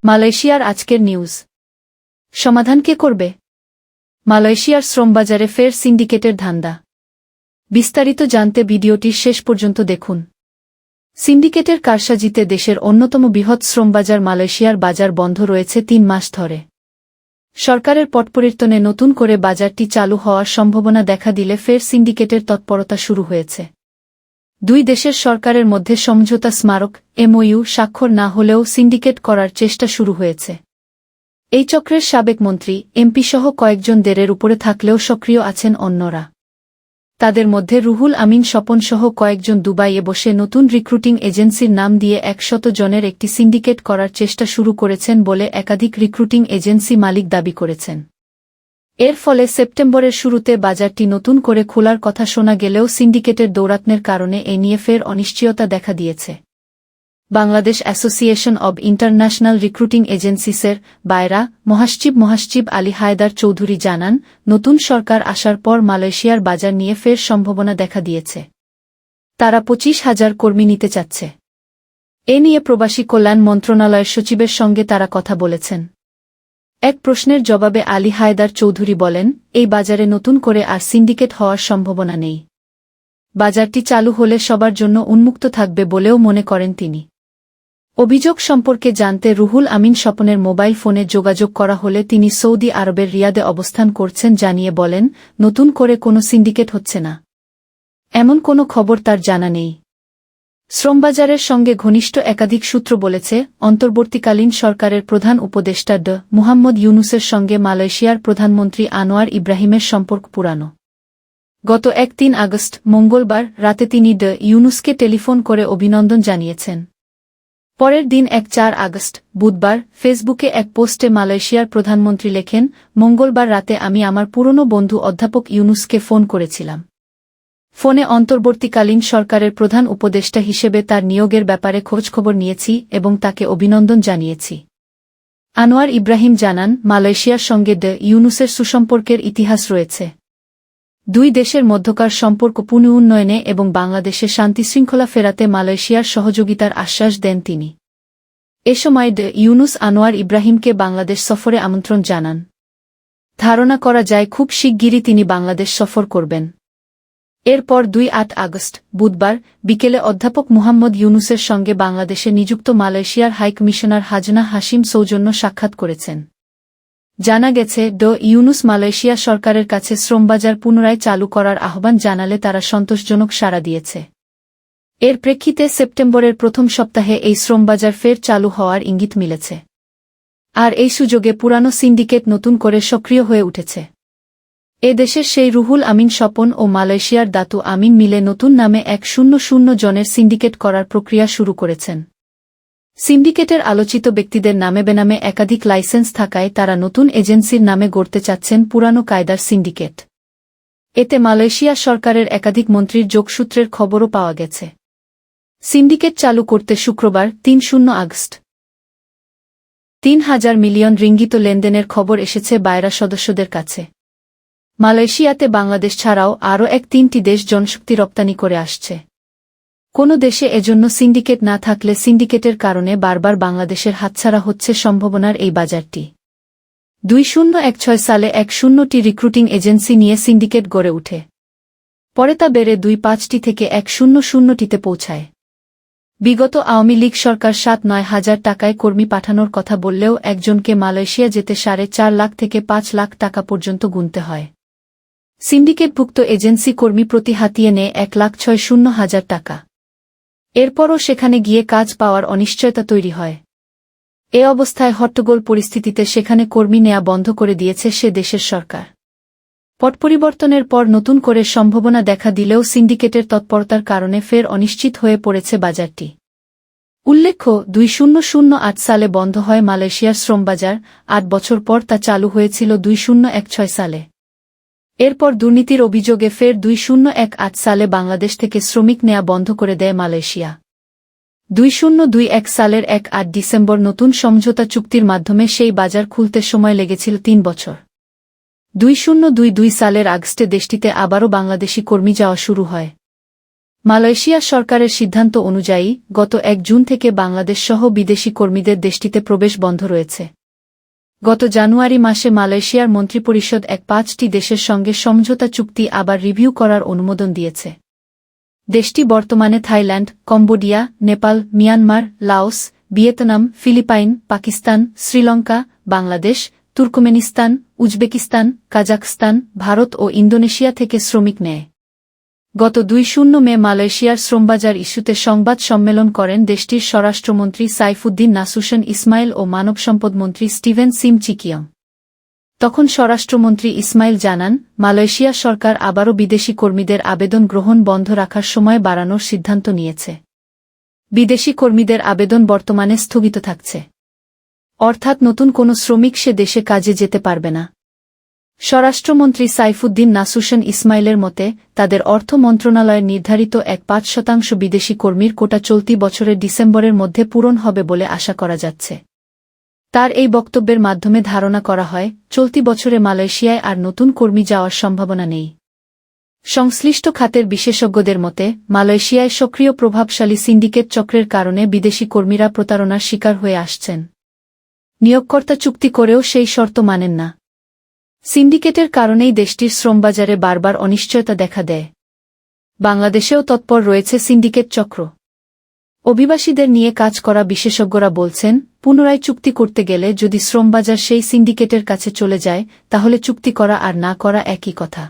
মালয়েশিয়ার আজকের নিউজ সমাধান কে করবে? মালয়েশিয়ার শ্রমবাজারে ফের সিন্ডিকেটের ধান্দা। বিস্তারিত জানতে ভিডিওটির শেষ পর্যন্ত দেখুন। সিন্ডিকেটের কারসাজিতে দেশের অন্যতম বৃহৎ শ্রমবাজার মালয়েশিয়ার বাজার বন্ধ রয়েছে ৩ মাস ধরে। সরকারের পটপরিবর্তনে নতুন করে বাজারটি চালু হওয়ার সম্ভাবনা দেখা দিলে ফের সিন্ডিকেটের তৎপরতা শুরু হয়েছে। দুই দেশের সরকারের মধ্যে সমঝোতা স্মারক এমওইউ স্বাক্ষর না হলেও সিন্ডিকেট করার চেষ্টা শুরু হয়েছে। এই চক্রের সাবেক মন্ত্রী এমপিসহ কয়েকজন দেরের উপরে থাকলেও সক্রিয় আছেন অন্যরা। তাদের মধ্যে রুহুল আমিন স্বপন সহ কয়েকজন দুবাইয়ে বসে নতুন রিক্রুটিং এজেন্সির নাম দিয়ে ১০০ জনের একটি সিন্ডিকেট করার চেষ্টা শুরু করেছেন বলে একাধিক রিক্রুটিং এজেন্সি মালিক দাবি করেছেন। এর ফলে সেপ্টেম্বরের শুরুতে বাজারটি নতুন করে খোলার কথা শোনা গেলেও সিন্ডিকেটের দৌরাত্ম্যের কারণে এ নিয়ে ফের অনিশ্চয়তা দেখা দিয়েছে। Bangladesh association of international recruiting এজেন্সিসের বাইরা মহাসচিব আলী হায়দার চৌধুরী জানান, নতুন সরকার আসার পর মালয়েশিয়ার বাজার নিয়ে ফের সম্ভাবনা দেখা দিয়েছে। তারা ২৫,০০০ কর্মী নিতে চাচ্ছে। এ নিয়ে প্রবাসী কল্যাণ মন্ত্রণালয়ের সচিবের সঙ্গে তারা কথা বলেছেন। এক প্রশ্নের জবাবে আলী হায়দার চৌধুরী বলেন, এই বাজারে নতুন করে আর সিন্ডিকেট হওয়ার সম্ভাবনা নেই। বাজারটি চালু হলে সবার জন্য উন্মুক্ত থাকবে বলেও মনে করেন তিনি। অভিযোগ সম্পর্কে জানতে রুহুল আমিন স্বপনের মোবাইল ফোনে যোগাযোগ করা হলে তিনি সৌদি আরবের রিয়াদে অবস্থান করছেন জানিয়ে বলেন, নতুন করে কোনো সিন্ডিকেট হচ্ছে না, এমন কোনো খবর তার জানা নেই। শ্রমবাজারের সঙ্গে ঘনিষ্ঠ একাধিক সূত্র বলেছে, অন্তর্বর্তীকালীন সরকারের প্রধান উপদেষ্টা মুহাম্মদ ইউনুসের সঙ্গে মালয়েশিয়ার প্রধানমন্ত্রী আনোয়ার ইব্রাহিমের সম্পর্ক পুরানো। গত ৩ আগস্ট মঙ্গলবার রাতে তিনি ইউনুসকে টেলিফোন করে অভিনন্দন জানিয়েছেন। পরের দিন ৪ আগস্ট বুধবার ফেসবুকে এক পোস্টে মালয়েশিয়ার প্রধানমন্ত্রী লেখেন, মঙ্গলবার রাতে আমি আমার পুরনো বন্ধু অধ্যাপক ইউনুসকে ফোন করেছিলাম। ফোনে অন্তর্বর্তীকালীন সরকারের প্রধান উপদেষ্টা হিসেবে তার নিয়োগের ব্যাপারে খোঁজখবর নিয়েছি এবং তাকে অভিনন্দন জানিয়েছি। আনোয়ার ইব্রাহিম জানান, মালয়েশিয়ার সঙ্গে ইউনুসের সুসম্পর্কের ইতিহাস রয়েছে। দুই দেশের মধ্যকার সম্পর্ক পুনরুন্নয়নে এবং বাংলাদেশে শান্তিশৃঙ্খলা ফেরাতে মালয়েশিয়ার সহযোগিতার আশ্বাস দেন তিনি। এ সময় ইউনুস আনোয়ার ইব্রাহিমকে বাংলাদেশ সফরে আমন্ত্রণ জানান। ধারণা করা যায় খুব শিগগিরই তিনি বাংলাদেশ সফর করবেন। এরপর ২ আগস্ট বুধবার বিকেলে অধ্যাপক মুহাম্মদ ইউনুসের সঙ্গে বাংলাদেশে নিযুক্ত মালয়েশিয়ার হাইকমিশনার হাজনা হাশিম সৌজন্য সাক্ষাৎ করেছেন। জানা গেছে, ইউনুস মালয়েশিয়া সরকারের কাছে শ্রমবাজার পুনরায় চালু করার আহ্বান জানালে তারা সন্তোষজনক সাড়া দিয়েছে। এর প্রেক্ষিতে সেপ্টেম্বরের প্রথম সপ্তাহে এই শ্রমবাজার ফের চালু হওয়ার ইঙ্গিত মিলেছে। আর এই সুযোগে পুরানো সিন্ডিকেট নতুন করে সক্রিয় হয়ে উঠেছে। এ দেশের সেই রুহুল আমিন স্বপন ও মালয়েশিয়ার দাতু আমিন মিলে নতুন নামে ১০০ জনের সিন্ডিকেট করার প্রক্রিয়া শুরু করেছেন। সিন্ডিকেটের আলোচিত ব্যক্তিদের নামে বেনামে একাধিক লাইসেন্স থাকায় তারা নতুন এজেন্সির নামে গড়তে চাচ্ছেন পুরানো কায়দার সিন্ডিকেট। এতে মালয়েশিয়া সরকারের একাধিক মন্ত্রীর যোগসূত্রের খবরও পাওয়া গেছে। সিন্ডিকেট চালু করতে শুক্রবার ৩ আগস্ট ৩,০০০ মিলিয়ন রিঙ্গিত লেনদেনের খবর এসেছে বাইরা সদস্যদের কাছে। মালয়েশিয়াতে বাংলাদেশ ছাড়াও আরও ৩টি দেশ জনশক্তি রপ্তানি করে আসছে। কোনো দেশে এজন্য সিন্ডিকেট না থাকলে সিন্ডিকেটের কারণে বারবার বাংলাদেশের হাতছাড়া হচ্ছে সম্ভাবনার এই বাজারটি। ২০১৬ সালে ১০০টি রিক্রুটিং এজেন্সি নিয়ে সিন্ডিকেট গড়ে ওঠে। পরে তা বেড়ে ২৫টি থেকে ১০০টিতে পৌঁছায়। বিগত আওয়ামী লীগ সরকার ৭-৯ হাজার টাকায় কর্মী পাঠানোর কথা বললেও একজনকে মালয়েশিয়া যেতে ৪.৫ লাখ থেকে ৫ লাখ টাকা পর্যন্ত গুনতে হয়। সিন্ডিকেটভুক্ত এজেন্সি কর্মী প্রতি হাতিয়ে নেয় ১,৬০,০০০ টাকা। এরপরও সেখানে গিয়ে কাজ পাওয়ার অনিশ্চয়তা তৈরি হয়। এ অবস্থায় হট্টগোল পরিস্থিতিতে সেখানে কর্মী নেয়া বন্ধ করে দিয়েছে সে দেশের সরকার। পটপরিবর্তনের পর নতুন করে সম্ভাবনা দেখা দিলেও সিন্ডিকেটের তৎপরতার কারণে ফের অনিশ্চিত হয়ে পড়েছে বাজারটি। উল্লেখ্য, ২০০৮ সালে বন্ধ হয় মালয়েশিয়ার শ্রমবাজার, ৮ বছর পর তা চালু হয়েছিল ২০১৬ সালে। এরপর দুর্নীতির অভিযোগে ফের ২০১৮ সালে বাংলাদেশ থেকে শ্রমিক নেয়া বন্ধ করে দেয় মালয়েশিয়া। ২০২১ সালের ৮ ডিসেম্বর নতুন সমঝোতা চুক্তির মাধ্যমে সেই বাজার খুলতে সময় লেগেছিল ৩ বছর। ২০২২ সালের আগস্টে দেশটিতে আবারও বাংলাদেশি কর্মী যাওয়া শুরু হয়। মালয়েশিয়া সরকারের সিদ্ধান্ত অনুযায়ী গত ১ জুন থেকে বাংলাদেশসহ বিদেশি কর্মীদের দেশটিতে প্রবেশ বন্ধ রয়েছে। গত জানুয়ারি মাসে মালয়েশিয়ার মন্ত্রিপরিষদ ৫টি দেশের সঙ্গে সমঝোতা চুক্তি আবার রিভিউ করার অনুমোদন দিয়েছে। দেশটি বর্তমানে Thailand, Cambodia, Nepal, Myanmar, Laos, Vietnam, Philippines, Pakistan, Sri Lanka, Bangladesh, Turkmenistan, Uzbekistan, Kazakhstan, Bharat ও ইন্দোনেশিয়া থেকে শ্রমিক নেয়। গত ২ মে মালয়েশিয়ার শ্রমবাজার ইস্যুতে সংবাদ সম্মেলন করেন দেশটির স্বরাষ্ট্রমন্ত্রী সাইফুদ্দিন নাসুশন ইসমাইল ও মানব সম্পদ মন্ত্রী স্টিভেন সিম চিকিয়ং। তখন স্বরাষ্ট্রমন্ত্রী ইসমাইল জানান, মালয়েশিয়া সরকার আবারও বিদেশি কর্মীদের আবেদন গ্রহণ বন্ধ রাখার সময় বাড়ানোর সিদ্ধান্ত নিয়েছে। বিদেশি কর্মীদের আবেদন বর্তমানে স্থগিত থাকছে। অর্থাৎ নতুন কোনো শ্রমিক সে দেশে কাজে যেতে পারবে না। স্বরাষ্ট্রমন্ত্রী সাইফুদ্দিন নাসুশন ইসমাইলের মতে, তাদের অর্থ মন্ত্রণালয়ের নির্ধারিত ৫% বিদেশি কর্মীর কোটা চলতি বছরের ডিসেম্বরের মধ্যে পূরণ হবে বলে আশা করা যাচ্ছে। তার এই বক্তব্যের মাধ্যমে ধারণা করা হয়, চলতি বছরে মালয়েশিয়ায় আর নতুন কর্মী যাওয়ার সম্ভাবনা নেই। সংশ্লিষ্ট খাতের বিশেষজ্ঞদের মতে, মালয়েশিয়ায় সক্রিয় প্রভাবশালী সিন্ডিকেট চক্রের কারণে বিদেশি কর্মীরা প্রতারণার শিকার হয়ে আসছেন। নিয়োগকর্তা চুক্তি করেও সেই শর্ত মানেন না। সিন্ডিকেটের কারণেই দেশটির শ্রমবাজারে বারবার অনিশ্চয়তা দেখা দেয়। বাংলাদেশেও তৎপর রয়েছে সিন্ডিকেট চক্র। অভিবাসীদের নিয়ে কাজ করা বিশেষজ্ঞরা বলছেন, পুনরায় চুক্তি করতে গেলে যদি শ্রমবাজার সেই সিন্ডিকেটের কাছে চলে যায়, তাহলে চুক্তি করা আর না করা একই কথা।